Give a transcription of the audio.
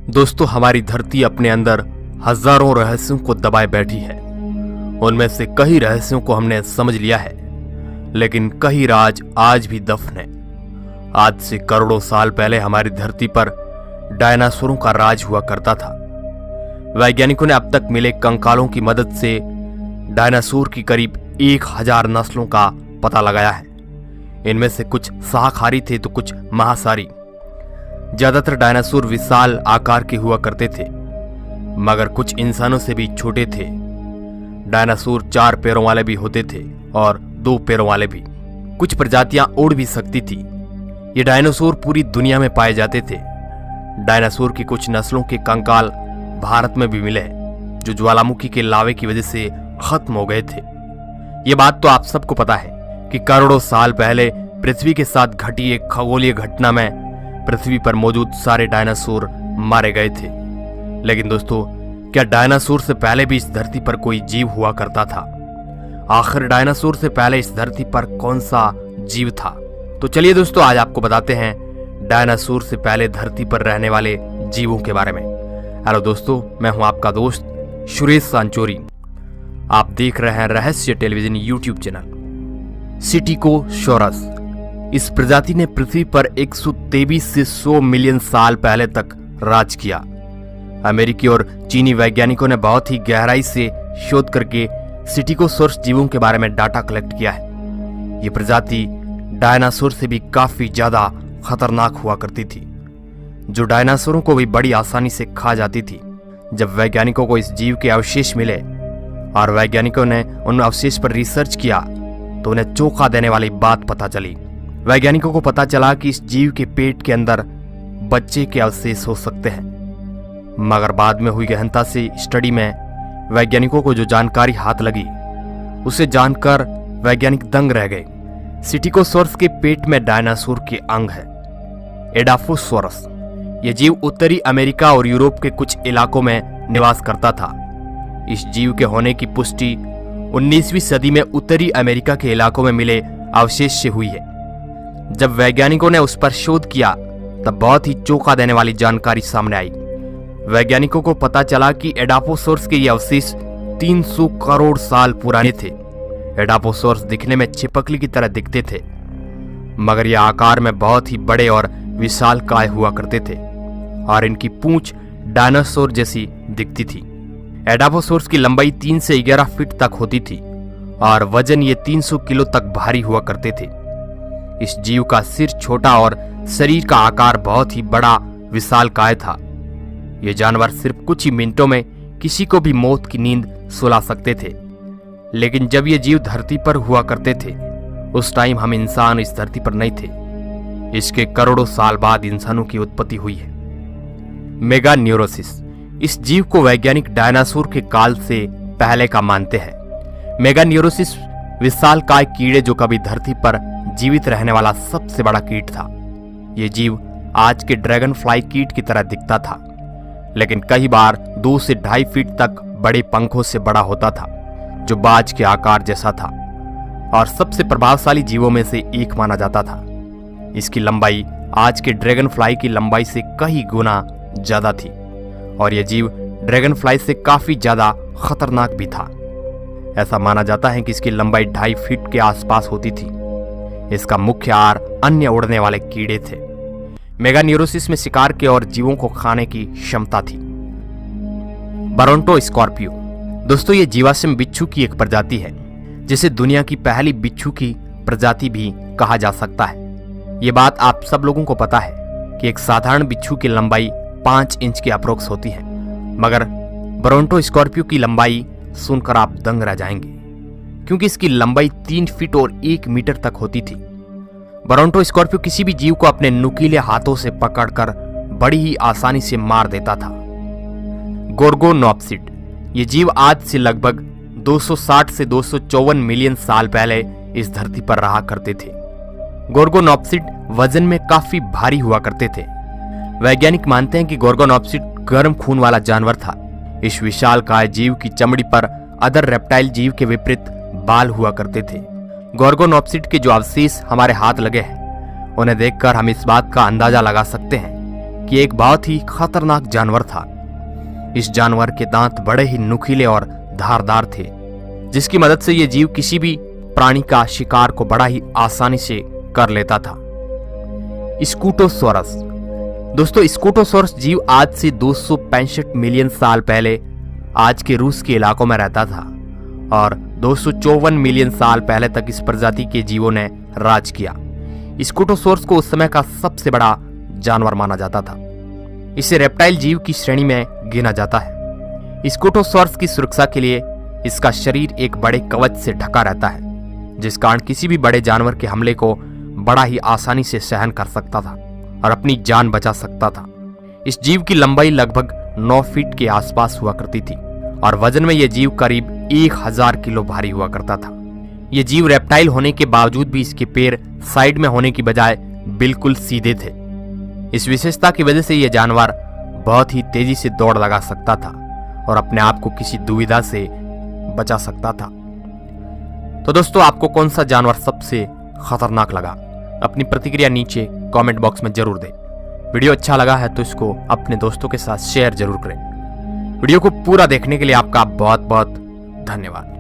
दोस्तों, हमारी धरती अपने अंदर हजारों रहस्यों को दबाए बैठी है। उनमें से कई रहस्यों को हमने समझ लिया है, लेकिन कई राज आज भी दफन है। आज से करोड़ों साल पहले हमारी धरती पर डायनासोरों का राज हुआ करता था। वैज्ञानिकों ने अब तक मिले कंकालों की मदद से डायनासोर की करीब 1000 नस्लों का पता लगाया है। इनमें से कुछ शाकाहारी थे तो कुछ मांसाहारी। ज्यादातर डायनासोर विशाल आकार के हुआ करते थे, मगर कुछ इंसानों से भी छोटे थे। डायनासोर 4 पैरों वाले भी होते थे और 2 पैरों वाले भी। कुछ प्रजातियां उड़ भी सकती थी। ये डायनासोर पूरी दुनिया में पाए जाते थे। डायनासोर की कुछ नस्लों के कंकाल भारत में भी मिले हैं, जो ज्वालामुखी के लावे की वजह से खत्म हो गए थे। ये बात तो आप सबको पता है कि करोड़ों साल पहले पृथ्वी के साथ घटी एक खगोलीय घटना में पृथ्वी पर मौजूद सारे डायनासोर मारे गए थे। लेकिन दोस्तों, क्या डायनासोर से पहले भी इस धरती पर कोई जीव हुआ करता था? आखिर डायनासोर से पहले इस धरती पर कौन सा जीव था? तो चलिए दोस्तों, आज आपको बताते हैं डायनासोर से पहले धरती पर रहने वाले जीवों के बारे में। हेलो दोस्तों, मैं हूं आपका दोस्त सुरेश सांचोरी। आप देख रहे हैं रहस्य टेलीविजन यूट्यूब चैनल। सिटिकोसॉरस इस प्रजाति ने पृथ्वी पर 123 से 100 मिलियन साल पहले तक राज किया। अमेरिकी और चीनी वैज्ञानिकों ने बहुत ही गहराई से शोध करके सिटिकोसॉरस जीवों के बारे में डाटा कलेक्ट किया है। ये प्रजाति डायनासोर से भी काफी ज्यादा खतरनाक हुआ करती थी, जो डायनासोरों को भी बड़ी आसानी से खा जाती थी। जब वैज्ञानिकों को इस जीव के अवशेष मिले और वैज्ञानिकों ने उन अवशेष पर रिसर्च किया, तो उन्हें चौंका देने वाली बात पता चली। वैज्ञानिकों को पता चला कि इस जीव के पेट के अंदर बच्चे के अवशेष हो सकते हैं। मगर बाद में हुई गहनता से स्टडी में वैज्ञानिकों को जो जानकारी हाथ लगी, उसे जानकर वैज्ञानिक दंग रह गए। सिटिकोसॉरस के पेट में डायनासोर के अंग है, एडाफोसॉरस। यह जीव उत्तरी अमेरिका और यूरोप के कुछ इलाकों में निवास करता था। इस जीव के होने की पुष्टि 19वीं सदी में उत्तरी अमेरिका के इलाकों में मिले अवशेष से हुई है। जब वैज्ञानिकों ने उस पर शोध किया, तब बहुत ही चौंका देने वाली जानकारी सामने आई। वैज्ञानिकों को पता चला कि एडाफोसॉरस के ये अवशेष 300 करोड़ साल पुराने थे। एडाफोसॉरस दिखने में छिपकली की तरह दिखते थे, मगर ये आकार में बहुत ही बड़े और विशालकाय हुआ करते थे और इनकी पूंछ डायनासोर जैसी दिखती थी। एडाफोसॉरस की लंबाई 3 से 11 फीट तक होती थी और वजन ये 300 किलो तक भारी हुआ करते थे। इस जीव का सिर छोटा और शरीर का आकार बहुत ही बड़ा विशालकाय था। ये जानवर सिर्फ कुछ ही मिनटों में किसी को भी मौत की नींद सुला सकते थे। लेकिन जब ये जीव धरती पर हुआ करते थे, उस टाइम हम इंसान इस धरती पर नहीं थे। इसके करोड़ों साल बाद इंसानों की उत्पत्ति हुई है। मेगान्यूरोसिस इस जीव को वैज्ञानिक डायनासोर के काल से पहले का मानते हैं। मेगान्यूरोसिस विशालकाय कीड़े जो कभी धरती पर जीवित रहने वाला सबसे बड़ा कीट था। यह जीव आज के ड्रैगन फ्लाई कीट की तरह दिखता था, लेकिन कई बार 2 से 2.5 फीट तक बड़े पंखों से बड़ा होता था, जो बाज के आकार जैसा था और सबसे प्रभावशाली जीवों में से एक माना जाता था। इसकी लंबाई आज के ड्रैगन फ्लाई की लंबाई से कई गुना ज्यादा थी और यह जीव ड्रैगन फ्लाई से काफी ज्यादा खतरनाक भी था। ऐसा माना जाता है कि इसकी लंबाई 2.5 फीट के आसपास होती थी। इसका मुख्य आहार अन्य उड़ने वाले कीड़े थे। मेगान्यूरोसिस में शिकार के और जीवों को खाने की क्षमता थी। बरोंटोस्कॉर्पियो दोस्तों, ये जीवाश्म बिच्छू की एक प्रजाति है, जिसे दुनिया की पहली बिच्छू की प्रजाति भी कहा जा सकता है। ये बात आप सब लोगों को पता है कि एक साधारण बिच्छू की लंबाई 5 इंच के अप्रोक्स होती है, मगर बरोंटोस्कॉर्पियो की लंबाई सुनकर आप दंग रह जाएंगे, क्योंकि इसकी लंबाई 3 फीट और 1 मीटर तक होती थी। बरोंटोस्कॉर्पियो किसी भी जीव को अपने नुकीले हाथों से पकड़कर बड़ी ही आसानी से मार देता था। गोर्गोनॉप्सिड ये जीव आज से लगभग 260 से 254 मिलियन साल पहले इस धरती पर रहा करते थे। गोर्गोनॉप्सिड वजन में काफी भारी हुआ करते थे। वैज्ञानिक मानते हैं कि गोर्गोनॉप्सिड गर्म खून वाला जानवर था। इस विशालकाय जीव की चमड़ी पर अदर रेप्टाइल जीव के विपरीत बाल हुआ करते थे। गोर्गोनॉप्सिड के जो अवशेष हमारे हाथ लगे हैं, उन्हें देखकर हम इस बात का अंदाजा लगा सकते हैं कि एक बहुत ही खतरनाक जानवर था। इस जानवर के दांत बड़े ही नुकीले और धारदार थे, जिसकी मदद से यह जीव किसी भी प्राणी का शिकार को बड़ा ही आसानी से कर लेता था। स्कूटोसोरस। दोस्तों, स्कूटोसोरस जीव आज से 265 मिलियन साल पहले आज के रूस के इलाकों में रहता था और 254 मिलियन साल पहले तक इस प्रजाति के जीवों ने राज किया। स्कूटोसोरस को उस समय का सबसे बड़ा जानवर माना जाता था। इसे रेप्टाइल जीव की श्रेणी में गिना जाता है। स्कूटोसोरस की सुरक्षा के लिए इसका शरीर एक बड़े कवच से ढका रहता है, जिस कारण किसी भी बड़े जानवर के हमले को बड़ा ही आसानी से सहन कर सकता था और अपनी जान बचा सकता था। इस जीव की लंबाई लगभग 9 फीट के आसपास हुआ करती थी और वजन में यह जीव करीब 1000 किलो भारी हुआ करता था। यह जीव रेप्टाइल होने के बावजूद भी इसके पैर साइड में होने की बजाय बिल्कुल सीधे थे। इस विशेषता की वजह से यह जानवर बहुत ही तेजी से दौड़ लगा सकता था और अपने आप को किसी दुविधा से बचा सकता था। तो दोस्तों, आपको कौन सा जानवर सबसे खतरनाक लगा? अपनी प्रतिक्रिया नीचे कमेंट बॉक्स में जरूर दें। वीडियो अच्छा लगा है तो इसको अपने दोस्तों के साथ शेयर जरूर करें। वीडियो को पूरा देखने के लिए आपका बहुत बहुत धन्यवाद।